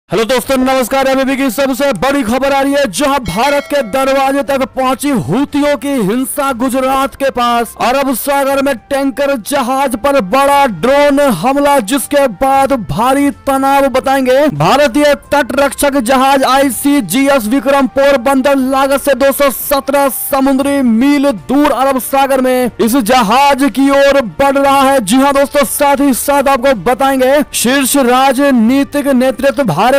Hello दोस्तों, नमस्कार। अभी की सबसे बड़ी खबर आ रही है, जहां भारत के दरवाजे तक पहुंची हूतियों की हिंसा। गुजरात के पास अरब सागर में टैंकर जहाज पर बड़ा ड्रोन हमला, जिसके बाद भारी तनाव। बताएंगे भारतीय तट रक्षक जहाज ICGS विक्रम पोरबंदर लागत से 217 समुद्री मील दूर अरब सागर में इस जहाज की ओर बढ़ रहा है। जी हाँ दोस्तों, साथ ही साथ आपको बताएंगे शीर्ष राजनीतिक नेतृत्व भारतीय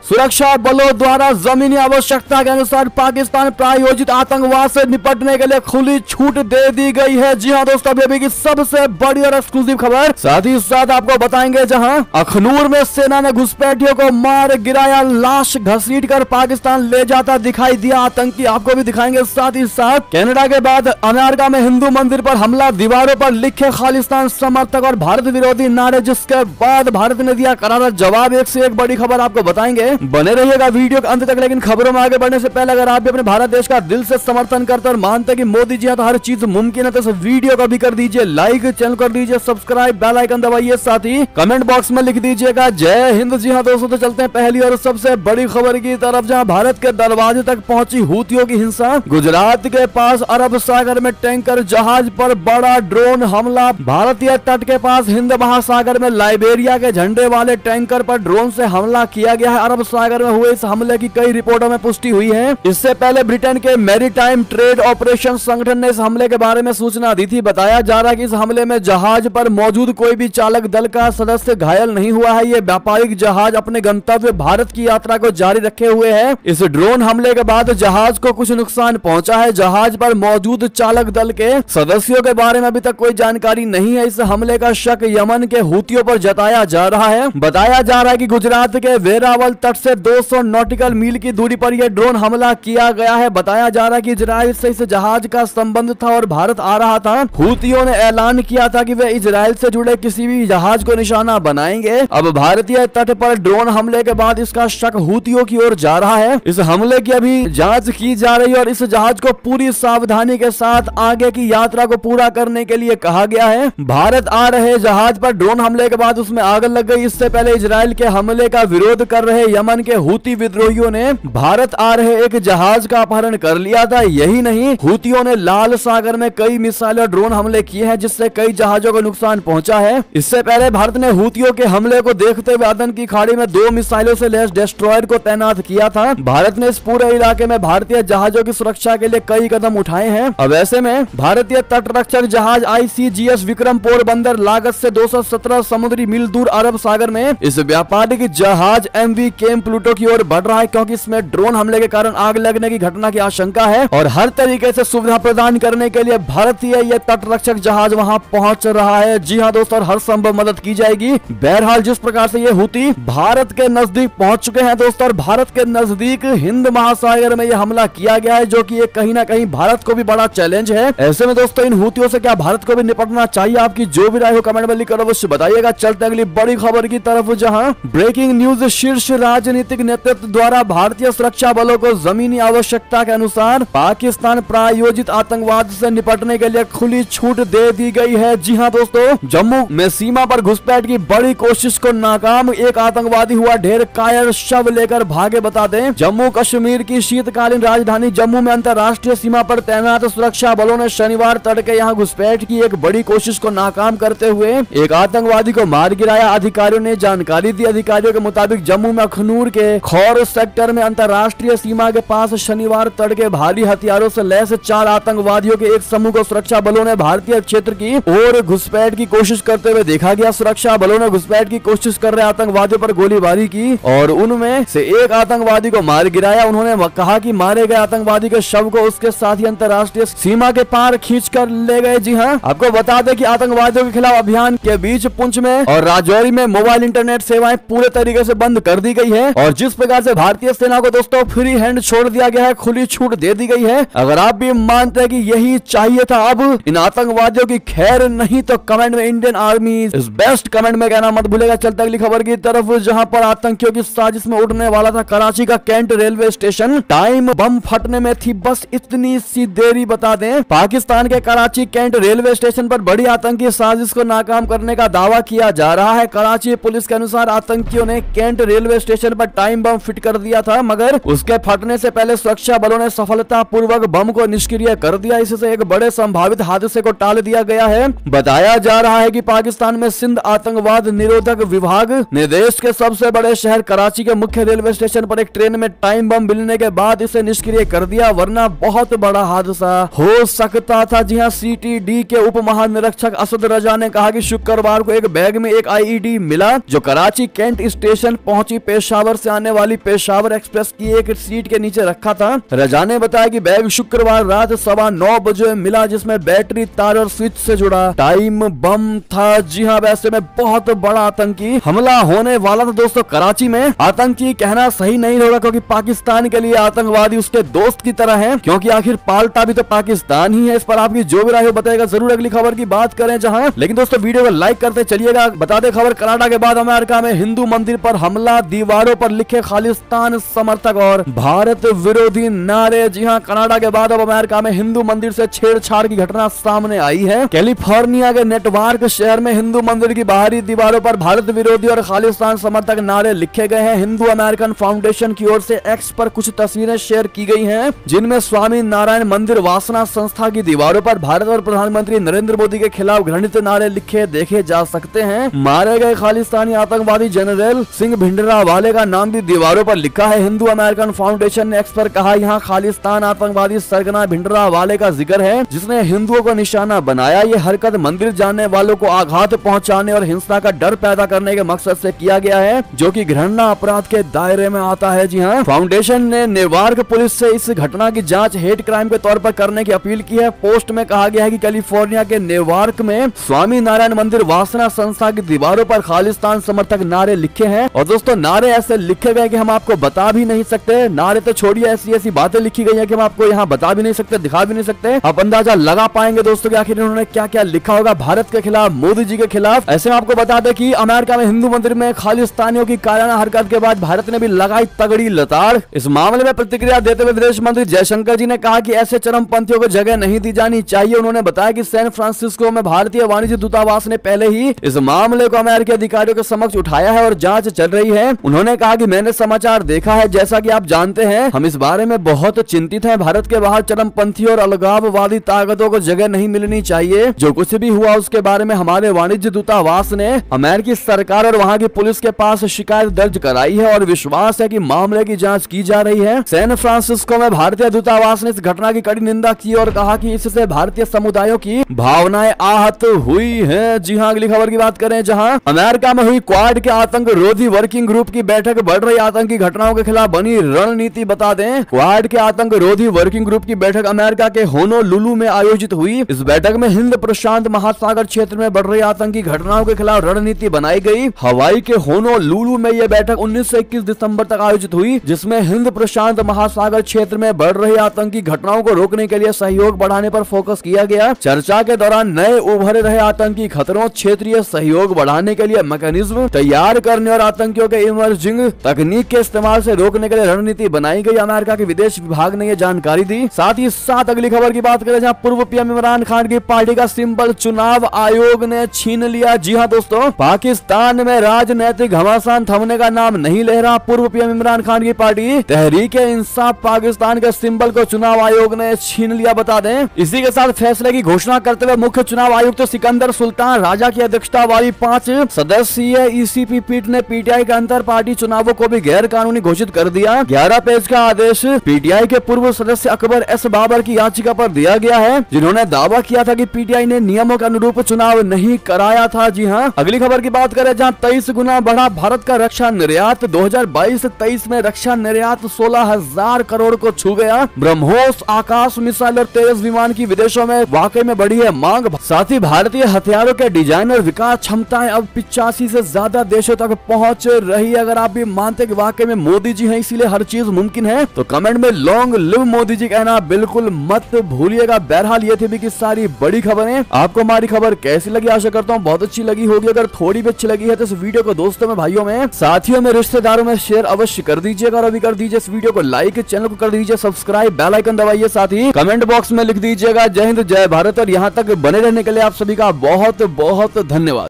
सुरक्षा बलों द्वारा जमीनी आवश्यकता के अनुसार पाकिस्तान प्रायोजित आतंकवाद से निपटने के लिए खुली छूट दे दी गई है। जी हाँ दोस्तों, अभी की सबसे बड़ी और एक्सक्लूसिव खबर। साथ ही साथ आपको बताएंगे जहां अखनूर में सेना ने घुसपैठियों को मार गिराया, लाश घसीटकर पाकिस्तान ले जाता दिखाई दिया आतंकी। आपको भी दिखाएंगे। साथ ही साथ कनाडा के बाद अमेरिका में हिंदू मंदिर पर हमला, दीवारों पर लिखे खालिस्तान समर्थक और भारत विरोधी नारे, जिसके बाद भारत ने दिया करारा जवाब। एक से एक बड़ी खबर आपको बताएंगे, बने रहिएगा वीडियो के अंत तक। लेकिन खबरों में आगे बढ़ने से पहले अगर आप भी अपने भारत देश का दिल से समर्थन करते और मानते हैं कि मोदी जी हैं तो हर चीज मुमकिन है, तो इस वीडियो को भी कर दीजिए लाइक, चैनल कर दीजिए सब्सक्राइब, बेल आइकन दबाइए, साथ ही कमेंट बॉक्स में लिख दीजिएगा जय हिंद। जी हाँ दोस्तों, तो चलते हैं पहली और सबसे बड़ी खबर की तरफ, जहाँ भारत के दरवाजे तक पहुंची हूतियों की हिंसा। गुजरात के पास अरब सागर में टैंकर जहाज पर बड़ा ड्रोन हमला। भारतीय तट के पास हिंद महासागर में लाइबेरिया के झंडे वाले टैंकर पर ड्रोन से हमला किया गया है। अरब सागर में हुए इस हमले की कई रिपोर्टों में पुष्टि हुई है। इससे पहले ब्रिटेन के मैरीटाइम ट्रेड ऑपरेशन संगठन ने इस हमले के बारे में सूचना दी थी। बताया जा रहा है कि इस हमले में जहाज पर मौजूद कोई भी चालक दल का सदस्य घायल नहीं हुआ है। ये व्यापारिक जहाज अपने गंतव्य भारत की यात्रा को जारी रखे हुए है। इस ड्रोन हमले के बाद जहाज को कुछ नुकसान पहुंचा है। जहाज पर मौजूद चालक दल के सदस्यों के बारे में अभी तक कोई जानकारी नहीं है। इस हमले का शक यमन के हूतियों पर जताया जा रहा है। बताया जा रहा है कि गुजरात के वेरावल तट से 200 नॉटिकल मील की दूरी पर यह ड्रोन हमला किया गया है। बताया जा रहा है कि इजराइल से इस जहाज का संबंध था और भारत आ रहा था। हूतियों ने ऐलान किया था कि वे इजराइल से जुड़े किसी भी जहाज को निशाना बनाएंगे। अब भारतीय तट पर ड्रोन हमले के बाद इसका शक हूतियों की ओर जा रहा है। इस हमले की अभी जांच की जा रही है और इस जहाज को पूरी सावधानी के साथ आगे की यात्रा को पूरा करने के लिए कहा गया है। भारत आ रहे जहाज पर ड्रोन हमले के बाद उसमें आग लग गई। इससे पहले इजराइल के हमले का विरोध कर रहे यमन के हूती विद्रोहियों ने भारत आ रहे एक जहाज का अपहरण कर लिया था। यही नहीं, हूतियों ने लाल सागर में कई मिसाइल और ड्रोन हमले किए हैं, जिससे कई जहाजों को नुकसान पहुंचा है। इससे पहले भारत ने हूतियों के हमले को देखते हुए अदन की खाड़ी में 2 मिसाइलों से लैस डिस्ट्रॉयर को तैनात किया था। भारत ने इस पूरे इलाके में भारतीय जहाजों की सुरक्षा के लिए कई कदम उठाए हैं। अब ऐसे में भारतीय तट रक्षक जहाज ICGS विक्रम पोरबंदर लागत से 217 समुद्री मील दूर अरब सागर में इस व्यापारिक जहाज MV केम प्लूटो की ओर बढ़ रहा है, क्योंकि इसमें ड्रोन हमले के कारण आग लगने की घटना की आशंका है और हर तरीके से सुविधा प्रदान करने के लिए भारतीय यह तट रक्षक जहाज वहां पहुंच रहा है। जी हां दोस्तों, हर संभव मदद की जाएगी। बहरहाल जिस प्रकार से ये हूती भारत के नजदीक पहुंच चुके हैं दोस्तों, और भारत के नजदीक हिंद महासागर में यह हमला किया गया है, जो कि ये कहीं ना कहीं भारत को भी बड़ा चैलेंज है। ऐसे में दोस्तों, इन हूतियों से क्या भारत को भी निपटना चाहिए? आपकी जो भी राय हो कमेंट में लिखकर अवश्य बताइएगा। चलते अगली बड़ी खबर की तरफ, जहां ब्रेकिंग न्यूज। शीर्ष राजनीतिक नेतृत्व द्वारा भारतीय सुरक्षा बलों को जमीनी आवश्यकता के अनुसार पाकिस्तान प्रायोजित आतंकवाद से निपटने के लिए खुली छूट दे दी गई है। जी हां दोस्तों, जम्मू में सीमा पर घुसपैठ की बड़ी कोशिश को नाकाम, एक आतंकवादी हुआ ढेर, कायर शव लेकर भागे। बता दें, जम्मू कश्मीर की शीतकालीन राजधानी जम्मू में अंतर्राष्ट्रीय सीमा पर तैनात सुरक्षा बलों ने शनिवार तड़के यहां घुसपैठ की एक बड़ी कोशिश को नाकाम करते हुए एक आतंकवादी को मार गिराया। अधिकारियों ने जानकारी दी। अधिकारियों के मुताबिक जम्मू में अखनूर के खौर सेक्टर में अंतर्राष्ट्रीय सीमा के पास शनिवार तड़के भारी हथियारों से लैस 4 आतंकवादियों के एक समूह को सुरक्षा बलों ने भारतीय क्षेत्र की ओर घुसपैठ की कोशिश करते हुए देखा गया। सुरक्षा बलों ने घुसपैठ की कोशिश कर रहे आतंकवादियों पर गोलीबारी की और उनमें से एक आतंकवादी को मार गिराया। उन्होंने कहा कि मारे गए आतंकवादी के शव को उसके साथ ही अंतर्राष्ट्रीय सीमा के पार खींच कर ले गए। जी हाँ, आपको बता दें कि आतंकवादियों के खिलाफ अभियान के बीच पुंछ में और राजौरी में मोबाइल इंटरनेट सेवाएं पूरे तरीके से बंद कर दी गई है और जिस प्रकार से भारतीय सेना को दोस्तों फ्री हैंड छोड़ दिया गया है, खुली छूट दे दी गई है। अगर आप भी मानते हैं कि यही चाहिए था अब इन आतंकवादियों की खैर नहीं, तो कमेंट में Indian army is best comment में कहना मत भूलेगा। चलते अगली खबर की तरफ, जहां पर आतंकियों की साजिश में उड़ने वाला था कराची का cantt railway station. Time bomb फटने में थी बस इतनी सी देरी। बता दें, पाकिस्तान के कराची कैंट रेलवे स्टेशन पर बड़ी आतंकी साजिश को नाकाम करने का दावा किया जा रहा है। कराची पुलिस के अनुसार आतंकियों ने कैंट रेलवे स्टेशन पर टाइम बम फिट कर दिया था, मगर उसके फटने से पहले सुरक्षा बलों ने सफलतापूर्वक बम को निष्क्रिय कर दिया। इससे एक बड़े संभावित हादसे को टाल दिया गया है। बताया जा रहा है कि पाकिस्तान में सिंध आतंकवाद निरोधक विभाग ने देश के सबसे बड़े शहर कराची के मुख्य रेलवे स्टेशन पर एक ट्रेन में टाइम बम मिलने के बाद इसे निष्क्रिय कर दिया, वरना बहुत बड़ा हादसा हो सकता था। जी हां, CTD के उप महानिरीक्षक असद रजा ने कहा कि शुक्रवार को एक बैग में एक IED मिला जो कराची कैंट स्टेशन पहुंची पेशावर से आने वाली पेशावर एक्सप्रेस की एक सीट के नीचे रखा था। रजा ने बताया कि बैग शुक्रवार रात 9:15 बजे मिला, जिसमें बैटरी, तार और स्विच से जुड़ा टाइम बम था। जी हाँ, वैसे में बहुत बड़ा आतंकी हमला होने वाला था दोस्तों कराची में। आतंकी कहना सही नहीं होगा क्योंकि पाकिस्तान के लिए आतंकवादी उसके दोस्त की तरह है, क्योंकि आखिर पालता भी तो पाकिस्तान ही है। इस पर आपकी जो भी राय हो बताएगा जरूर। अगली खबर की बात करें जहां, लेकिन दोस्तों वीडियो को लाइक करते चलिएगा। बता दें खबर, कनाडा के बाद अमेरिका में हिंदू मंदिर पर हमला, दीवारों पर लिखे खालिस्तान समर्थक और भारत विरोधी नारे। जी हाँ, कनाडा के बाद अब अमेरिका में हिंदू मंदिर से छेड़छाड़ की घटना सामने आई है। कैलिफोर्निया के नेटवर्क शहर में हिंदू मंदिर की बाहरी दीवारों पर भारत विरोधी और खालिस्तान समर्थक नारे लिखे गए हैं। हिंदू अमेरिकन फाउंडेशन की ओर से एक्स पर कुछ तस्वीरें शेयर की गई हैं, जिनमें स्वामी नारायण मंदिर वासना संस्था की दीवारों पर भारत और प्रधानमंत्री नरेंद्र मोदी के खिलाफ घृणित नारे लिखे देखे जा सकते हैं। मारे गए खालिस्तानी आतंकवादी जनरल सिंह भिंडरावाले का नाम भी दीवारों पर लिखा है। हिंदू अमेरिकन फाउंडेशन ने एक्स पर कहा, यहाँ खालिस्तान आतंकवादी सरगना भिंडरावाले का जिक्र है, जिसने हिंदुओं को निशाना बनाया। ये हरकत मंदिर जाने वालों को आघात पहुंचाने और हिंसा का डर पैदा करने के मकसद से किया गया है, जो कि घृणा अपराध के दायरे में आता है। जी हाँ, फाउंडेशन ने नेवार्क पुलिस से इस घटना की जांच हेट क्राइम के तौर पर करने की अपील की है। पोस्ट में कहा गया है कि कैलिफोर्निया के नेवार्क में स्वामी नारायण मंदिर वासना संस्था की दीवारों पर खालिस्तान समर्थक नारे लिखे हैं। और दोस्तों, नारे ऐसे लिखे गए कि हम आपको बता भी नहीं सकते। नारे तो छोड़िए, ऐसी बातें लिखी गई है कि हम आपको यहाँ बता भी नहीं सकते, दिखा भी नहीं सकते। आप अंदाजा लगा पाएंगे दोस्तों कि आखिर इन्होंने क्या क्या लिखा होगा भारत के खिलाफ, मोदी जी के खिलाफ। ऐसे में आपको बता दें कि अमेरिका में हिंदू मंदिर में खालिस्तानियों की कायराना हरकत के बाद भारत ने भी लगाई तगड़ी लताड़। इस मामले में प्रतिक्रिया देते हुए विदेश मंत्री जयशंकर जी ने कहा कि ऐसे चरमपंथियों को जगह नहीं दी जानी चाहिए। उन्होंने बताया कि सैन फ्रांसिस्को में भारतीय वाणिज्य दूतावास ने पहले ही इस मामले को अमेरिकी अधिकारियों के समक्ष उठाया है और जांच चल रही है। उन्होंने कहा कि मैंने समाचार देखा है, जैसा कि आप जानते हैं हम इस बारे में बहुत चिंतित हैं। भारत के बाहर चरमपंथी और अलगाववादी ताकतों को जगह नहीं मिलनी चाहिए। जो कुछ भी हुआ उसके बारे में हमारे वाणिज्य दूतावास ने अमेरिकी सरकार और वहां की पुलिस के पास शिकायत दर्ज कराई है और विश्वास है कि मामले की जांच की जा रही है। सैन फ्रांसिस्को में भारतीय दूतावास ने इस घटना की कड़ी निंदा की और कहा कि इससे भारतीय समुदायों की भावनाएं आहत हुई हैं। जी हां, अगली खबर की बात करें जहां अमेरिका में हुई क्वाड के आतंक रोधी वर्किंग ग्रुप की बैठक, बढ़ रही आतंकी घटनाओं के खिलाफ बनी रणनीति। बता दें, क्वाड के आतंक रोधी वर्किंग ग्रुप की बैठक अमेरिका के होनोलुलु में आयोजित हुई। इस बैठक में हिंद प्रशांत महासागर क्षेत्र में बढ़ रही आतंकी घटनाओं के खिलाफ रणनीति बनाई गई। हवाई के होनोलुलु में यह बैठक 19 से 21 दिसंबर तक आयोजित हुई, जिसमें हिंद प्रशांत महासागर क्षेत्र में बढ़ रही आतंकी घटनाओं को रोकने के लिए सहयोग बढ़ाने पर फोकस किया गया। चर्चा के दौरान नए उभर रहे आतंकी खतरों, क्षेत्रीय सहयोग बढ़ाने के लिए मैकेनिज्म तैयार करने और आतंकियों के इमर्जिंग तकनीक के इस्तेमाल से रोकने के लिए रणनीति बनाई गई। अमेरिका के विदेश विभाग ने यह जानकारी दी। साथ ही साथ अगली खबर की बात करें जहां पूर्व पीएम इमरान खान की पार्टी का सिंबल चुनाव आयोग ने छीन लिया। जी हां दोस्तों, पाकिस्तान में राजनैतिक घमासान थमने का नाम नहीं ले रहा। पूर्व पीएम इमरान खान की पार्टी तहरीक इंसाफ पाकिस्तान के सिंबल को चुनाव आयोग ने छीन लिया। बता दें, इसी के साथ फैसले की घोषणा करते हुए मुख्य चुनाव आयुक्त तो सिकंदर सुल्तान राजा की अध्यक्षता वाली 5 सदस्यीय ईसीपी पीठ ने पीटीआई के अंतर पार्टी चुनावों को भी गैर कानूनी घोषित कर दिया। 11 पेज का आदेश पीटीआई के पूर्व सदस्य अकबर एस बाबर की याचिका पर दिया गया है, जिन्होंने दावा किया था कि पीटीआई ने नियमों के अनुरूप चुनाव नहीं कराया था। जी हां, अगली खबर की बात करें जहां 23 गुना बढ़ा भारत का रक्षा निर्यात। 2022-23 में रक्षा निर्यात 16,000 करोड़ को छू गया। ब्रह्मोस आकाश मिसाइल और तेजस विमान की विदेशों में वाकई में बढ़ी है मांग। साथ ही भारतीय हथियारों के डिजाइन और विकास क्षमताएं अब 85 से ज्यादा देशों तक पहुंच रही है। अगर आप भी मानते कि वाकई में मोदी जी हैं इसीलिए हर चीज मुमकिन है, तो कमेंट में लॉन्ग लिव मोदी जी कहना बिल्कुल मत भूलिएगा। बहरहाल ये थी भी की सारी बड़ी खबरें। आपको हमारी खबर कैसी लगी? आशा करता हूँ बहुत अच्छी लगी होगी। अगर थोड़ी भी अच्छी लगी है तो इस वीडियो को दोस्तों में, भाइयों में, साथियों में, रिश्तेदारों में शेयर अवश्य कर दीजिएगा। और अभी कर दीजिए इस वीडियो को लाइक, चैनल को कर दीजिए सब्सक्राइब, बेल आइकन दबाइए। साथ ही कमेंट बॉक्स में लिख दीजिएगा जय हिंद जय भारत। और यहाँ तक बने रहने के लिए आप सभी का बहुत बहुत धन्यवाद।